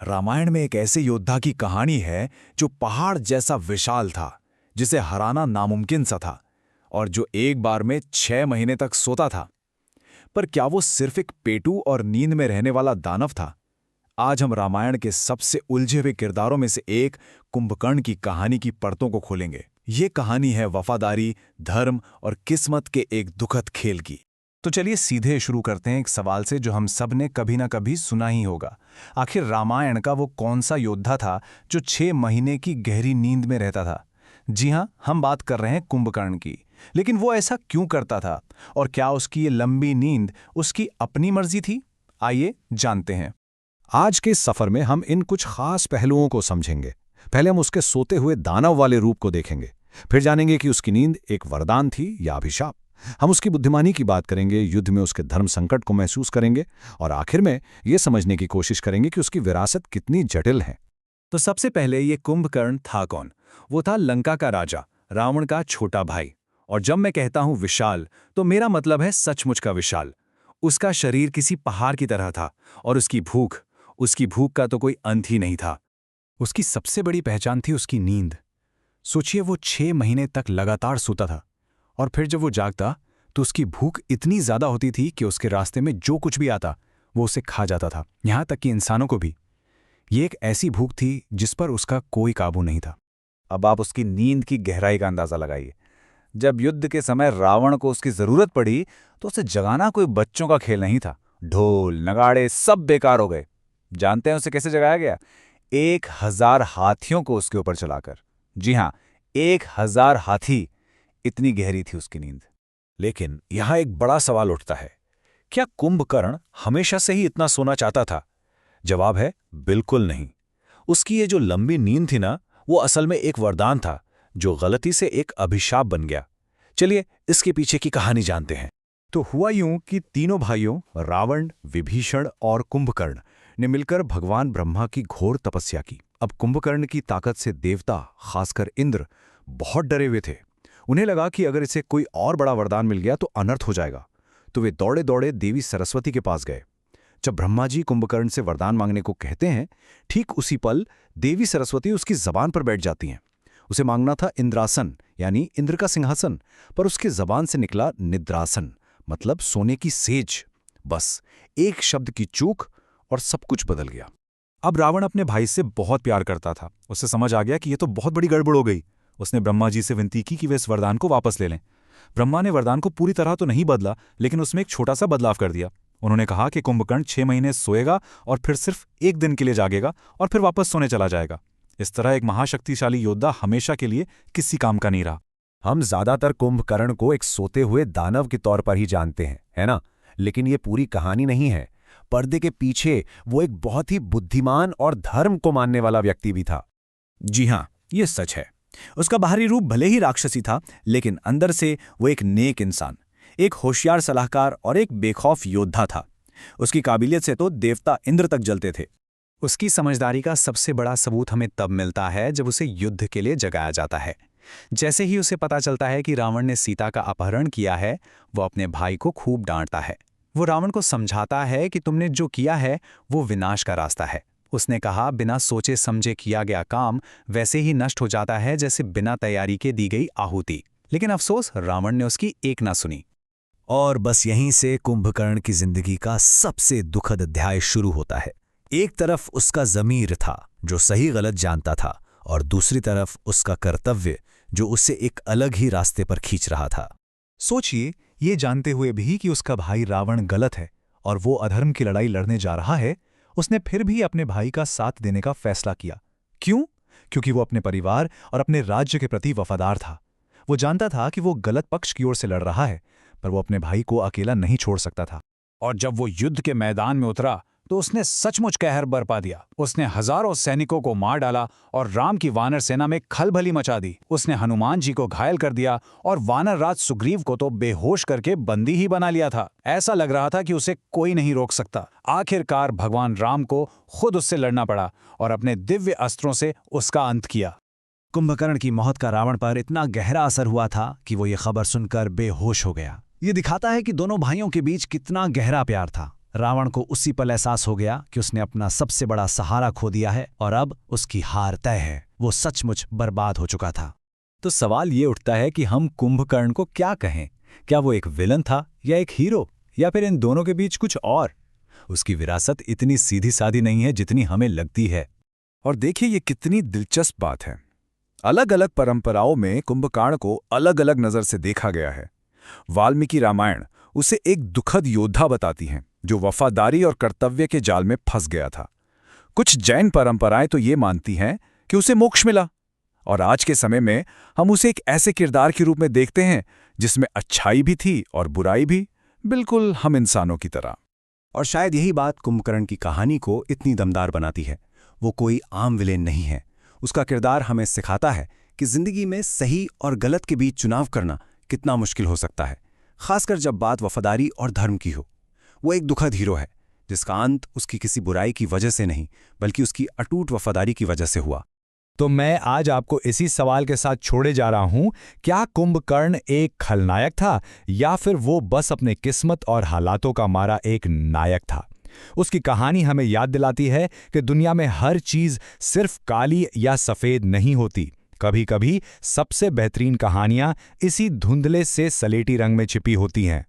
रामायण में एक ऐसे योद्धा की कहानी है जो पहाड़ जैसा विशाल था, जिसे हराना नामुमकिन सा था, और जो एक बार में 6 महीने तक सोता था। पर क्या वो सिर्फ एक पेटू और नींद में रहने वाला दानव था? आज हम रामायण के सबसे उलझे हुए किरदारों में से एक कुंभकर्ण की कहानी की परतों को खोलेंगे। ये कहानी है वफादारी, धर्म और किस्मत के एक दुखद खेल की। तो चलिए सीधे शुरू करते हैं एक सवाल से जो हम सब ने कभी ना कभी सुना ही होगा। आखिर रामायण का वो कौन सा योद्धा था जो 6 महीने की गहरी नींद में रहता था? जी हाँ, हम बात कर रहे हैं कुंभकर्ण की। लेकिन वो ऐसा क्यों करता था, और क्या उसकी ये लंबी नींद उसकी अपनी मर्जी थी? आइए जानते हैं। आज के इस सफर में हम इन कुछ खास पहलुओं को समझेंगे। पहले हम उसके सोते हुए दानव वाले रूप को देखेंगे, फिर जानेंगे कि उसकी नींद एक वरदान थी या अभिशाप। हम उसकी बुद्धिमानी की बात करेंगे, युद्ध में उसके धर्म संकट को महसूस करेंगे, और आखिर में ये समझने की कोशिश करेंगे कि उसकी विरासत कितनी जटिल है। तो सबसे पहले ये कुंभकर्ण था कौन? वो था लंका का राजा, रावण का छोटा भाई। और जब मैं कहता हूं विशाल, तो मेरा मतलब है सचमुच का विशाल। उसका शरीर किसी पहाड़ की तरह था, और उसकी भूख का तो कोई अंत ही नहीं था। उसकी सबसे बड़ी पहचान थी उसकी नींद। सोचिए, वो 6 महीने तक लगातार सोता था, और फिर जब वो जागता तो उसकी भूख इतनी ज्यादा होती थी कि उसके रास्ते में जो कुछ भी आता वो उसे खा जाता था, यहां तक कि इंसानों को भी। ये एक ऐसी भूख थी जिस पर उसका कोई काबू नहीं था। अब आप उसकी नींद की गहराई का अंदाजा लगाइए। जब युद्ध के समय रावण को उसकी जरूरत पड़ी तो उसे जगाना कोई बच्चों का खेल नहीं था। ढोल नगाड़े सब बेकार हो गए। जानते हैं उसे कैसे जगाया गया? 1000 हाथियों को उसके ऊपर चलाकर। जी हां, 1000 हाथी। इतनी गहरी थी उसकी नींद। लेकिन यहां एक बड़ा सवाल उठता है, क्या कुंभकर्ण हमेशा से ही इतना सोना चाहता था? जवाब है बिल्कुल नहीं। उसकी ये जो लंबी नींद थी ना, वो असल में एक वरदान था जो गलती से एक अभिशाप बन गया। चलिए इसके पीछे की कहानी जानते हैं। तो हुआ यूं कि तीनों भाइयों रावण, विभीषण और कुंभकर्ण ने मिलकर भगवान ब्रह्मा की घोर तपस्या की। अब कुंभकर्ण की ताकत से देवता, खासकर इंद्र, बहुत डरे हुए थे। उन्हें लगा कि अगर इसे कोई और बड़ा वरदान मिल गया तो अनर्थ हो जाएगा। तो वे दौड़े दौड़े देवी सरस्वती के पास गए। जब ब्रह्मा जी कुंभकर्ण से वरदान मांगने को कहते हैं, ठीक उसी पल देवी सरस्वती उसकी जबान पर बैठ जाती हैं। उसे मांगना था इंद्रासन, यानी इंद्र का सिंहासन, पर उसकी जबान से निकला निद्रासन, मतलब सोने की सेज। बस एक शब्द की चूक और सब कुछ बदल गया। अब रावण अपने भाई से बहुत प्यार करता था। उसे समझ आ गया कि ये तो बहुत बड़ी गड़बड़ हो गई। उसने ब्रह्मा जी से विनती की कि वे इस वरदान को वापस ले लें। ब्रह्मा ने वरदान को पूरी तरह तो नहीं बदला, लेकिन उसमें एक छोटा सा बदलाव कर दिया। उन्होंने कहा कि कुंभकर्ण 6 महीने सोएगा और फिर सिर्फ एक दिन के लिए जागेगा और फिर वापस सोने चला जाएगा। इस तरह एक महाशक्तिशाली योद्धा हमेशा के लिए किसी काम का नहीं रहा। हम ज्यादातर कुंभकर्ण को एक सोते हुए दानव के तौर पर ही जानते हैं, है ना? लेकिन ये पूरी कहानी नहीं है। पर्दे के पीछे वो एक बहुत ही बुद्धिमान और धर्म को मानने वाला व्यक्ति भी था। जी हाँ, ये सच है। उसका बाहरी रूप भले ही राक्षसी था, लेकिन अंदर से वो एक नेक इंसान, एक होशियार सलाहकार और एक बेखौफ योद्धा था। उसकी काबिलियत से तो देवता इंद्र तक जलते थे। उसकी समझदारी का सबसे बड़ा सबूत हमें तब मिलता है जब उसे युद्ध के लिए जगाया जाता है। जैसे ही उसे पता चलता है कि रावण ने सीता का अपहरण किया है, वो अपने भाई को खूब डांटता है। वो रावण को समझाता है कि तुमने जो किया है वो विनाश का रास्ता है। उसने कहा, बिना सोचे समझे किया गया काम वैसे ही नष्ट हो जाता है जैसे बिना तैयारी के दी गई आहुति। लेकिन अफसोस, रावण ने उसकी एक ना सुनी। और बस यहीं से कुंभकर्ण की जिंदगी का सबसे दुखद अध्याय शुरू होता है। एक तरफ उसका ज़मीर था जो सही गलत जानता था, और दूसरी तरफ उसका कर्तव्य जो उसे एक अलग ही रास्ते पर खींच रहा था। सोचिए, ये जानते हुए भी कि उसका भाई रावण गलत है और वो अधर्म की लड़ाई लड़ने जा रहा है, उसने फिर भी अपने भाई का साथ देने का फैसला किया। क्यों? क्योंकि वो अपने परिवार और अपने राज्य के प्रति वफादार था। वो जानता था कि वो गलत पक्ष की ओर से लड़ रहा है, पर वो अपने भाई को अकेला नहीं छोड़ सकता था। और जब वो युद्ध के मैदान में उतरा तो उसने सचमुच कहर बरपा दिया। उसने हजारों सैनिकों को मार डाला और राम की वानर सेना में खलबली मचा दी। उसने हनुमान जी को घायल कर दिया और वानर राज सुग्रीव को तो बेहोश करके बंदी ही बना लिया था। ऐसा लग रहा था कि उसे कोई नहीं रोक सकता। आखिरकार भगवान राम को खुद उससे लड़ना पड़ा और अपने दिव्य अस्त्रों से उसका अंत किया। कुंभकर्ण की मौत का रावण पर इतना गहरा असर हुआ था कि वो ये खबर सुनकर बेहोश हो गया। ये दिखाता है कि दोनों भाइयों के बीच कितना गहरा प्यार था। रावण को उसी पल एहसास हो गया कि उसने अपना सबसे बड़ा सहारा खो दिया है और अब उसकी हार तय है। वो सचमुच बर्बाद हो चुका था। तो सवाल ये उठता है कि हम कुंभकर्ण को क्या कहें? क्या वो एक विलन था या एक हीरो, या फिर इन दोनों के बीच कुछ और? उसकी विरासत इतनी सीधी सादी नहीं है जितनी हमें लगती है। और देखिए ये कितनी दिलचस्प बात है। अलग अलग परंपराओं में कुंभकर्ण को अलग अलग नजर से देखा गया है। वाल्मीकि रामायण उसे एक दुखद योद्धा बताती हैं जो वफादारी और कर्तव्य के जाल में फंस गया था। कुछ जैन परंपराएं तो ये मानती हैं कि उसे मोक्ष मिला, और आज के समय में हम उसे एक ऐसे किरदार के रूप में देखते हैं जिसमें अच्छाई भी थी और बुराई भी, बिल्कुल हम इंसानों की तरह। और शायद यही बात कुंभकर्ण की कहानी को इतनी दमदार बनाती है। वो कोई आम विलेन नहीं है। उसका किरदार हमें सिखाता है कि जिंदगी में सही और गलत के बीच चुनाव करना कितना मुश्किल हो सकता है, खासकर जब बात वफादारी और धर्म की हो। वो एक दुखद हीरो है जिसका अंत उसकी किसी बुराई की वजह से नहीं, बल्कि उसकी अटूट वफादारी की वजह से हुआ। तो मैं आज आपको इसी सवाल के साथ छोड़े जा रहा हूं, क्या कुंभकर्ण एक खलनायक था या फिर वो बस अपने किस्मत और हालातों का मारा एक नायक था? उसकी कहानी हमें याद दिलाती है कि दुनिया में हर चीज सिर्फ काली या सफेद नहीं होती। कभी कभी सबसे बेहतरीन कहानियां इसी धुंधले से सलेटी रंग में छिपी होती हैं।